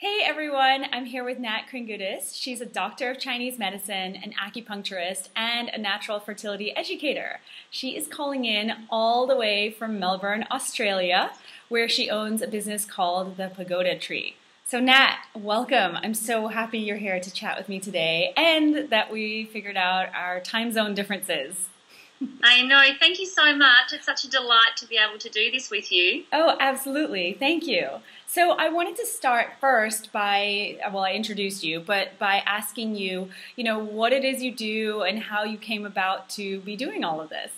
Hey everyone, I'm here with Nat Kringoudis. She's a doctor of Chinese medicine, an acupuncturist, and a natural fertility educator. She is calling in all the way from Melbourne, Australia, where she owns a business called the Pagoda Tree. So Nat, welcome. I'm so happy you're here to chat with me today and that we figured out our time zone differences. I know. Thank you so much. It's such a delight to be able to do this with you. Oh, absolutely. Thank you. So I wanted to start first by, well, I introduced you, but by asking you, what it is you do and how you came about to be doing all of this.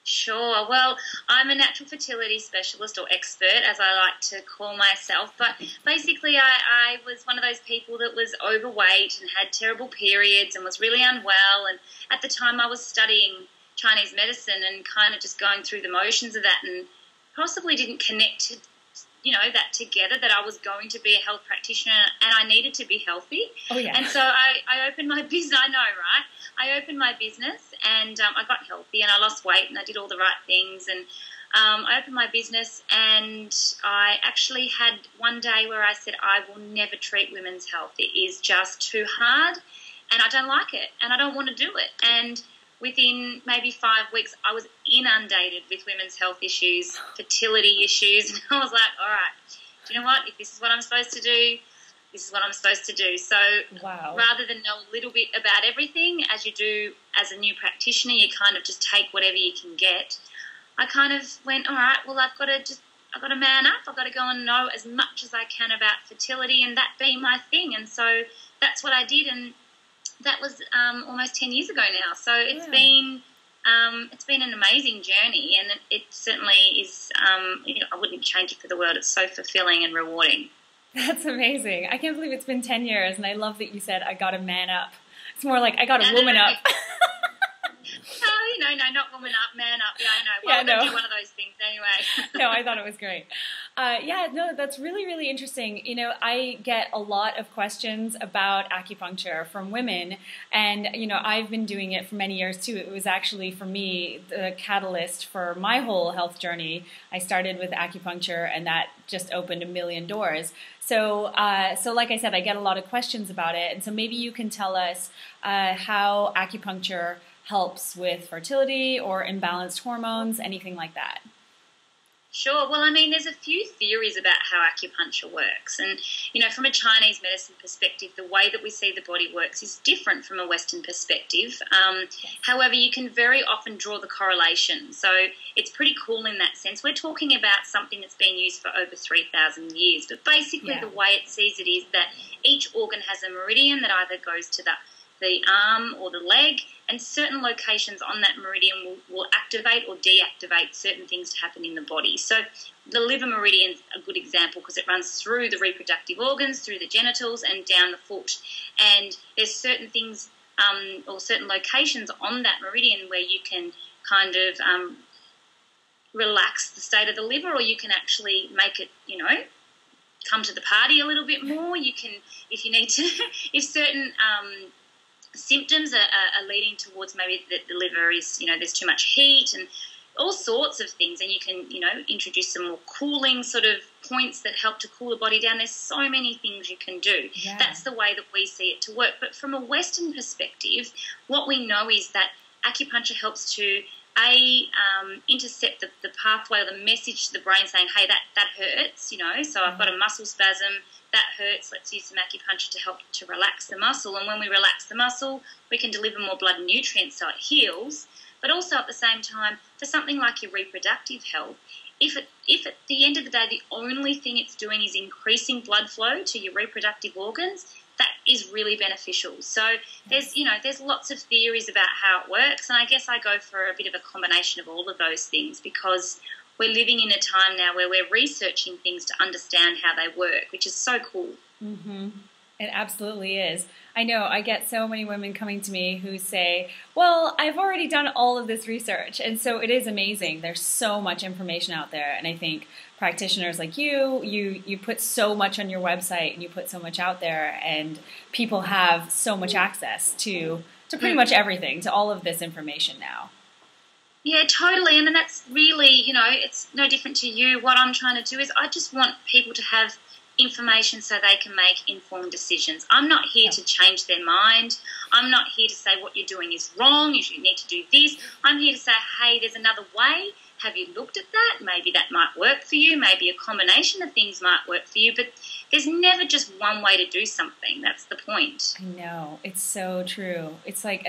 Sure. Well, I'm a natural fertility specialist or expert, as I like to call myself. But basically, I was one of those people that was overweight and had terrible periods and was really unwell. And at the time, I was studying Chinese medicine and kind of just going through the motions of that and possibly didn't connect to that together, that I was going to be a health practitioner and I needed to be healthy. Oh, yeah. And so I opened my business. I know, right? I opened my business and I got healthy and I lost weight and I did all the right things. And I opened my business and I actually had one day where I said, I will never treat women's health. It is just too hard and I don't like it and I don't want to do it. And within maybe 5 weeks, I was inundated with women's health issues, fertility issues, and I was like, all right, do you know what? If this is what I'm supposed to do, this is what I'm supposed to do. So rather than know a little bit about everything, as you do as a new practitioner, you kind of just take whatever you can get. I kind of went, all right, well, I've got to man up. I've got to go and know as much as I can about fertility and that being my thing. And so that's what I did, and that was almost 10 years ago now. So it's been an amazing journey, and it certainly is. I wouldn't change it for the world. It's so fulfilling and rewarding. That's amazing. I can't believe it's been 10 years, and I love that you said I got to man up. It's more like I got to woman up. No, not woman up, man up. Yeah, I know. Well, yeah, no. Do one of those things anyway. No, I thought it was great. That's really, really interesting. I get a lot of questions about acupuncture from women, and, I've been doing it for many years too. It was actually, for me, the catalyst for my whole health journey. I started with acupuncture, and that just opened a million doors. So like I said, I get a lot of questions about it, and so maybe you can tell us how acupuncture helps with fertility or imbalanced hormones, anything like that. Sure. Well, there's a few theories about how acupuncture works. And, from a Chinese medicine perspective, the way that we see the body works is different from a Western perspective. However, you can very often draw the correlation. So it's pretty cool in that sense. We're talking about something that's been used for over 3,000 years. But basically the way it sees it is that each organ has a meridian that either goes to the arm or the leg, and certain locations on that meridian will activate or deactivate certain things to happen in the body. So the liver meridian is a good example because it runs through the reproductive organs, through the genitals and down the foot. And there's certain things or certain locations on that meridian where you can kind of relax the state of the liver, or you can actually make it, come to the party a little bit more. You can, if you need to, if certain symptoms are leading towards maybe that the liver is, there's too much heat and all sorts of things, and you can, introduce some more cooling sort of points that help to cool the body down. There's so many things you can do. Yeah. That's the way that we see it to work. But from a Western perspective, what we know is that acupuncture helps to intercept the pathway or the message to the brain saying, hey, that hurts, so I've got a muscle spasm, that hurts, let's use some acupuncture to help to relax the muscle. And when we relax the muscle, we can deliver more blood and nutrients so it heals. But also at the same time, for something like your reproductive health, if at the end of the day the only thing it's doing is increasing blood flow to your reproductive organs, that is really beneficial. So there's lots of theories about how it works, and I guess I go for a bit of a combination of all of those things because we're living in a time now where we're researching things to understand how they work, which is so cool. Mm-hmm. It absolutely is. I know I get so many women coming to me who say, well, I've already done all of this research. And so it is amazing. There's so much information out there. And I think practitioners like you put so much on your website and you put so much out there, and people have so much access to pretty much everything, to all of this information now. Yeah, totally. And that's really, it's no different to you. What I'm trying to do is I just want people to have information so they can make informed decisions. I'm not here to change their mind. I'm not here to say what you're doing is wrong, you need to do this. I'm here to say, hey, there's another way. Have you looked at that? Maybe that might work for you. Maybe a combination of things might work for you. But there's never just one way to do something. That's the point. I know. It's so true. It's like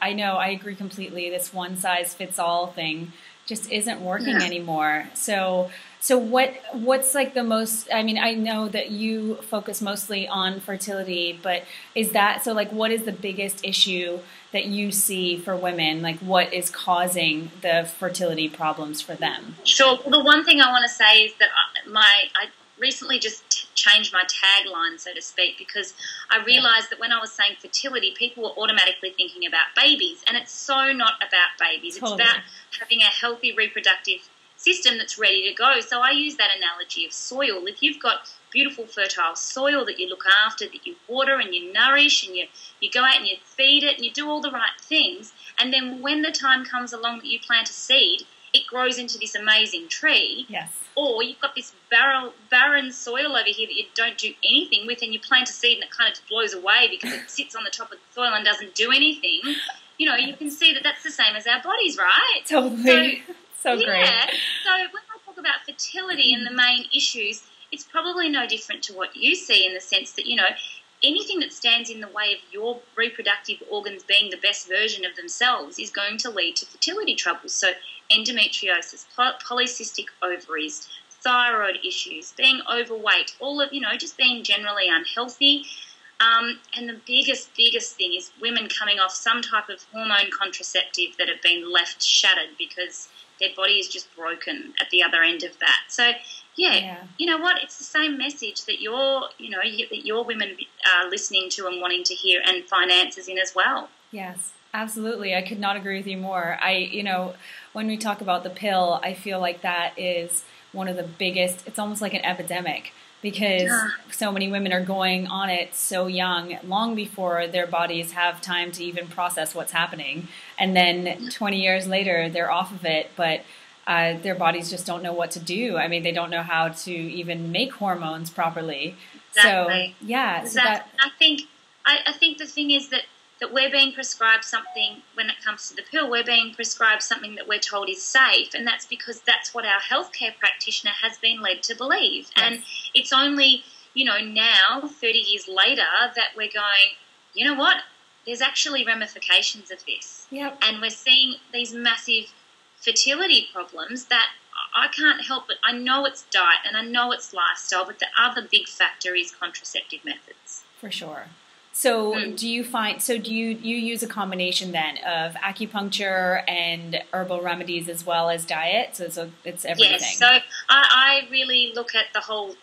I know, I agree completely. This one-size-fits-all thing just isn't working anymore. So what's like the most, I mean, I know that you focus mostly on fertility, but is that, so like what is the biggest issue that you see for women? Like what is causing the fertility problems for them? Sure. Well, the one thing I want to say is that I recently just changed my tagline, so to speak, because I realized that when I was saying fertility, people were automatically thinking about babies, and it's so not about babies. Totally. It's about having a healthy reproductive system that's ready to go. So I use that analogy of soil. If you've got beautiful fertile soil that you look after, that you water and you nourish and you go out and you feed it and you do all the right things, and then when the time comes along that you plant a seed, it grows into this amazing tree. Yes. Or you've got this barren soil over here that you don't do anything with, and you plant a seed and it kind of just blows away because it sits on the top of the soil and doesn't do anything. You know, you can see that that's the same as our bodies, right? Totally. So great. Yeah. So when I talk about fertility and the main issues, it's probably no different to what you see, in the sense that, you know, anything that stands in the way of your reproductive organs being the best version of themselves is going to lead to fertility troubles. So endometriosis, polycystic ovaries, thyroid issues, being overweight, all of, you know, just being generally unhealthy. And the biggest thing is women coming off some type of hormone contraceptive that have been left shattered because their body is just broken at the other end of that. So, yeah, you know what? It's the same message that your women are listening to and wanting to hear, and find answers in as well. Yes, absolutely. I could not agree with you more. When we talk about the pill, I feel like that is one of the biggest, it's almost like an epidemic, because so many women are going on it so young, long before their bodies have time to even process what's happening. And then 20 years later, they're off of it, but their bodies just don't know what to do. I mean, they don't know how to even make hormones properly. Exactly. So, yeah. Exactly. So I think the thing is that we're being prescribed something. When it comes to the pill, we're being prescribed something that we're told is safe, and that's because that's what our healthcare practitioner has been led to believe. Yes. And it's only, now, 30 years later, that we're going, you know what, there's actually ramifications of this. Yep. And we're seeing these massive fertility problems that I can't help but, I know it's diet and I know it's lifestyle, but the other big factor is contraceptive methods. For sure. So do you use a combination then of acupuncture and herbal remedies as well as diet? So it's everything. Yes. So I really look at the whole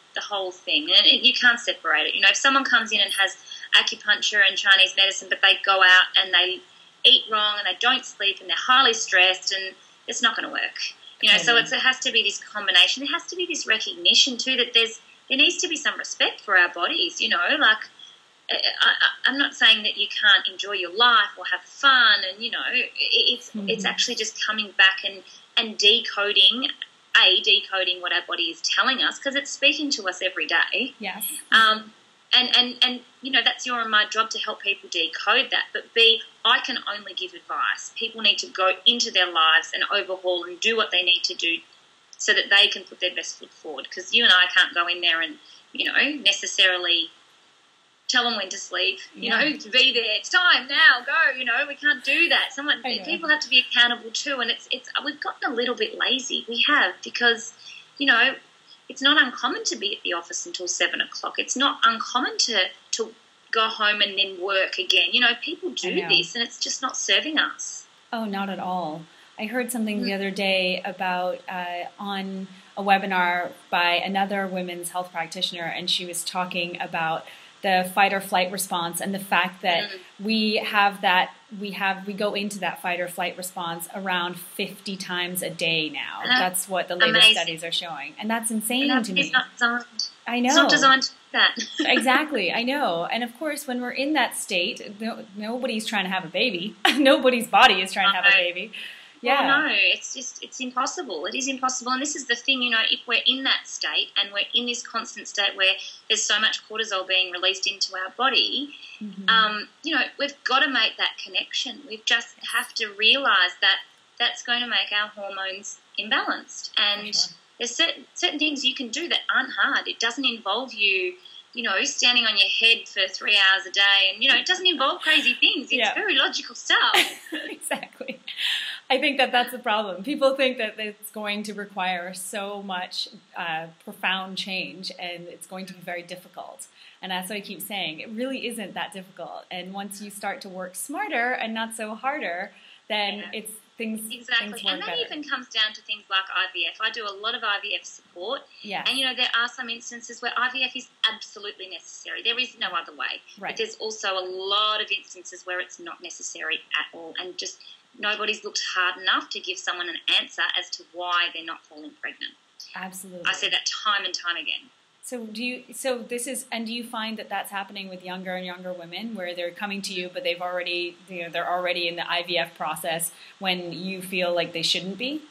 thing, and you can't separate it. If someone comes in and has acupuncture and Chinese medicine, but they go out and they eat wrong and they don't sleep and they're highly stressed, and it's not going to work. So it has to be this combination. There has to be this recognition too that there needs to be some respect for our bodies. Like, I'm not saying that you can't enjoy your life or have fun, and it's actually just coming back and decoding what our body is telling us, because it's speaking to us every day. Yes. And that's your and my job to help people decode that. But B, I can only give advice. People need to go into their lives and overhaul and do what they need to do so that they can put their best foot forward. Because you and I can't go in there and necessarily tell them when to sleep, be there, it's time now, go, we can't do that. People have to be accountable too, and we've gotten a little bit lazy. We have, because, it's not uncommon to be at the office until 7 o'clock. It's not uncommon to go home and then work again. People do this, and it's just not serving us. Oh, not at all. I heard something the other day about on a webinar by another women's health practitioner, and she was talking about the fight or flight response, and the fact that we go into that fight or flight response around 50 times a day now. That's what the latest studies are showing, and that's insane to me. It's not designed. I know. It's not designed to do that. Exactly, I know. And of course, when we're in that state, nobody's trying to have a baby. Nobody's body is trying to have a baby. Yeah. Well, no, it's impossible. It is impossible. And this is the thing, you know, if we're in that state and we're in this constant state where there's so much cortisol being released into our body, you know, we've got to make that connection. We just have to realise that that's going to make our hormones imbalanced. And there's certain things you can do that aren't hard. It doesn't involve you, you know, standing on your head for 3 hours a day. And, you know, it doesn't involve crazy things. It's very logical stuff. Exactly. I think that that's the problem. People think that it's going to require so much profound change and it's going to be very difficult. And that's what I keep saying. It really isn't that difficult. And once you start to work smarter and not so harder, then it's things Exactly. Things And that better. even comes down to things like IVF. I do a lot of IVF support. Yeah. And, you know, there are some instances where IVF is absolutely necessary. There is no other way. Right. But there's also a lot of instances where it's not necessary at all. And just nobody's looked hard enough to give someone an answer as to why they're not falling pregnant. Absolutely. I say that time and time again. So do you find that that's happening with younger and younger women where they're coming to you, but they're already in the IVF process when you feel like they shouldn't be?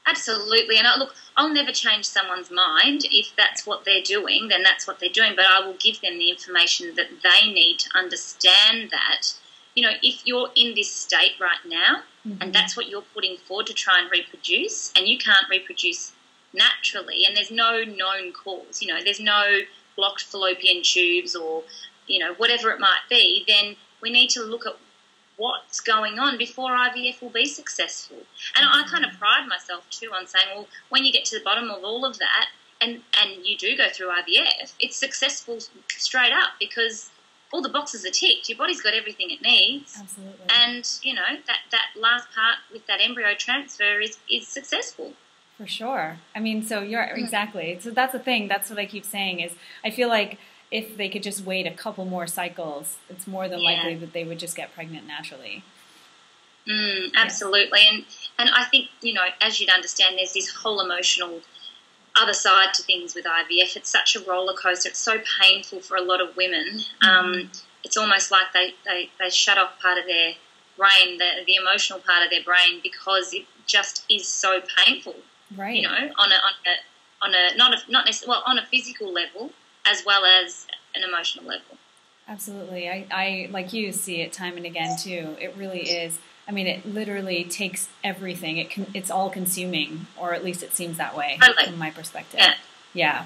Absolutely. And I'll never change someone's mind. If that's what they're doing, then that's what they're doing. But I will give them the information that they need to understand that, you know, if you're in this state right now and that's what you're putting forward to try and reproduce, and you can't reproduce naturally, and there's no known cause, you know, there's no blocked fallopian tubes or, you know, whatever it might be, then we need to look at what's going on before IVF will be successful. And I kind of pride myself too on saying, well, when you get to the bottom of all of that and you do go through IVF, it's successful straight up because all the boxes are ticked. Your body's got everything it needs. Absolutely. And, you know, that last part with that embryo transfer is successful. For sure. I mean, so you're exactly. So that's the thing. That's what I keep saying is I feel like if they could just wait a couple more cycles, it's more than likely that they would just get pregnant naturally. Absolutely. And I think, you know, as you'd understand, there's this whole emotional other side to things with IVF. It's such a roller coaster. It's so painful for a lot of women. It's almost like they shut off part of their brain, the emotional part of their brain, because it just is so painful. Right. You know, on a physical level as well as an emotional level. Absolutely. I like you see it time and again too. It really is. I mean, it literally takes everything. It's all consuming, or at least it seems that way from my perspective. Yeah.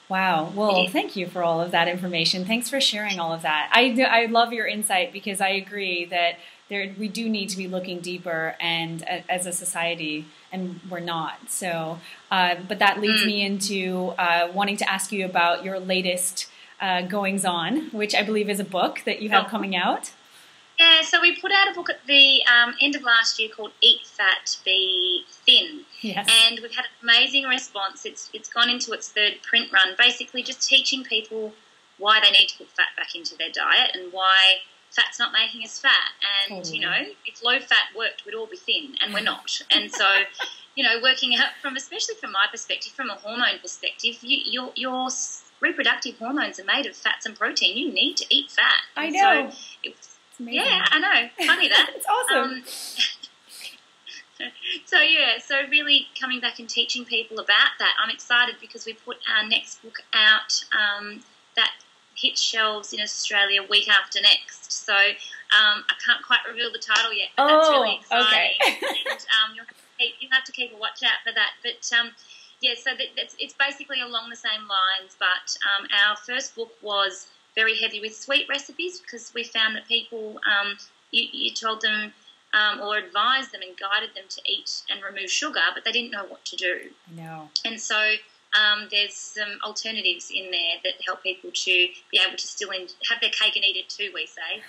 Wow. Well, thank you for all of that information. Thanks for sharing all of that. I love your insight because I agree that we do need to be looking deeper and as a society, and we're not. So, but that leads me into wanting to ask you about your latest goings on, which I believe is a book that you have coming out. Yeah, so we put out a book at the end of last year called Eat Fat, Be Thin. Yes. And we've had an amazing response. It's gone into its third print run, basically just teaching people why they need to put fat back into their diet and why fat's not making us fat. And, you know, if low fat worked, we'd all be thin, and we're not. And so, you know, working out especially from my perspective, from a hormone perspective, your reproductive hormones are made of fats and protein. You need to eat fat. I know. So yeah, I know. Funny that. It's awesome. So really coming back and teaching people about that. I'm excited because we put our next book out that hits shelves in Australia week after next. So I can't quite reveal the title yet, but that's really exciting. Okay. And you'll have to keep a watch out for that. But yeah, so it's basically along the same lines. But our first book was very heavy with sweet recipes because we found that people, you told them or advised them and guided them to eat and remove sugar, but they didn't know what to do. I know. And so there's some alternatives in there that help people to be able to still have their cake and eat it too, we say.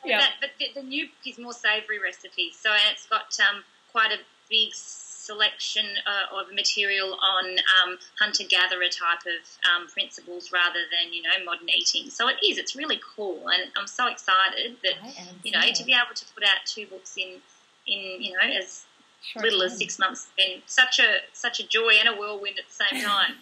But the new book is more savoury recipes. So and it's got quite a big selection of material on hunter-gatherer type of principles rather than, you know, modern eating. So it's really cool, and I'm so excited that, you know, to be able to put out 2 books in you know, as little as 6 months has been such a joy and a whirlwind at the same time.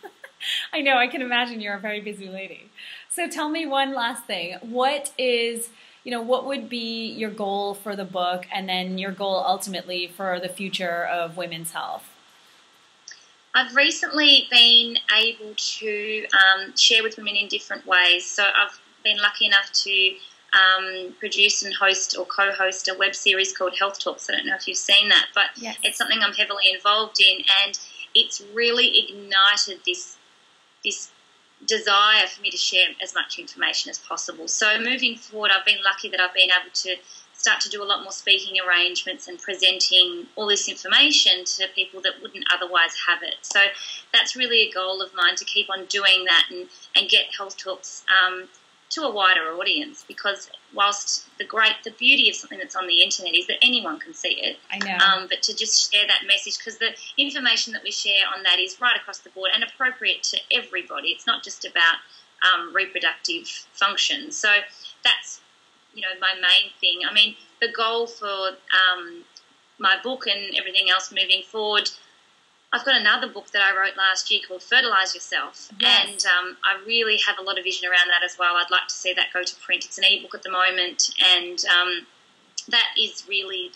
I know, I can imagine you're a very busy lady. So tell me one last thing. What is what would be your goal for the book, and then your goal ultimately for the future of women's health? I've recently been able to share with women in different ways. So I've been lucky enough to produce and host or co-host a web series called Health Talks. I don't know if you've seen that, but yes. It's something I'm heavily involved in, and it's really ignited this desire for me to share as much information as possible. So moving forward, I've been lucky that I've been able to start to do a lot more speaking arrangements and presenting all this information to people that wouldn't otherwise have it. So that's really a goal of mine, to keep on doing that and get Health Talks to a wider audience, because whilst the beauty of something that's on the internet is that anyone can see it. I know. But to just share that message, because the information that we share on that is right across the board and appropriate to everybody. It's not just about reproductive function. So that's, my main thing. I mean, the goal for my book and everything else moving forward, I've got another book that I wrote last year called Fertilise Yourself, yes. and I really have a lot of vision around that as well. I'd like to see that go to print. It's an ebook at the moment, and that is really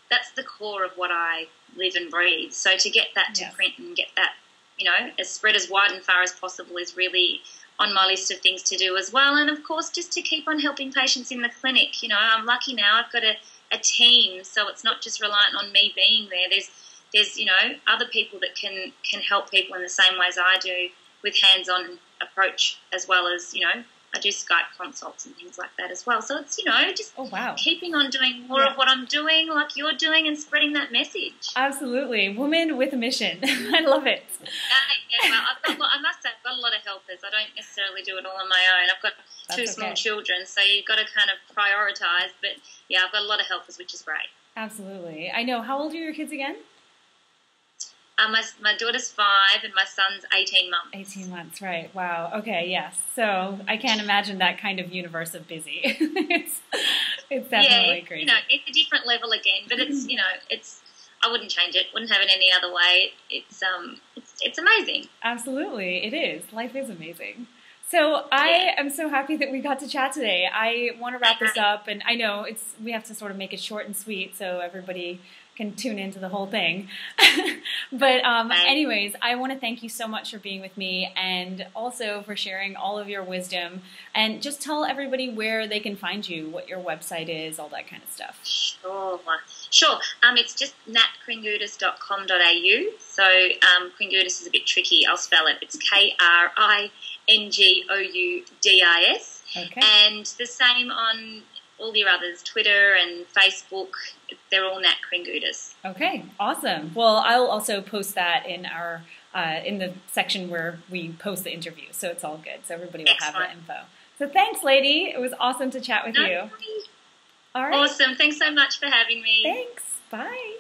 that's the core of what I live and breathe. So to get that to yes. print and get that, as spread as wide and far as possible is really on my list of things to do as well. And, of course, just to keep on helping patients in the clinic. I'm lucky now. I've got a team, so it's not just reliant on me being there. There's other people that can help people in the same ways I do, with hands-on approach, as well as, I do Skype consults and things like that as well. So it's, just oh, wow. keeping on doing more of what I'm doing, like you're doing, and spreading that message. Absolutely. Woman with a mission. I love it. Well, I must say, I've got a lot of helpers. I don't necessarily do it all on my own. I've got two small children, so you've got to kind of prioritise. But, yeah, I've got a lot of helpers, which is great. Absolutely. I know. How old are your kids again? My daughter's 5 and my son's 18 months. 18 months, right. Wow. Okay, yes. So I can't imagine that kind of universe of busy. it's definitely crazy. It's a different level again, but it's, I wouldn't change it. Wouldn't have it any other way. It's amazing. Absolutely. It is. Life is amazing. So I am so happy that we got to chat today. I want to wrap this up, and I know we have to sort of make it short and sweet so everybody can tune into the whole thing. But anyways, I want to thank you so much for being with me, and also for sharing all of your wisdom. And just tell everybody where they can find you, what your website is, all that kind of stuff. Sure. It's just natkringoudis.com.au. So Kringoudis is a bit tricky. I'll spell it. It's Kringoudis. Okay. And the same on all your others, Twitter and Facebook. They're all Nat Kringoudis. Okay, awesome. Well, I'll also post that in our in the section where we post the interview, so it's all good. So everybody will have the info. So thanks, lady. It was awesome to chat with you. All right. Awesome. Thanks so much for having me. Thanks. Bye.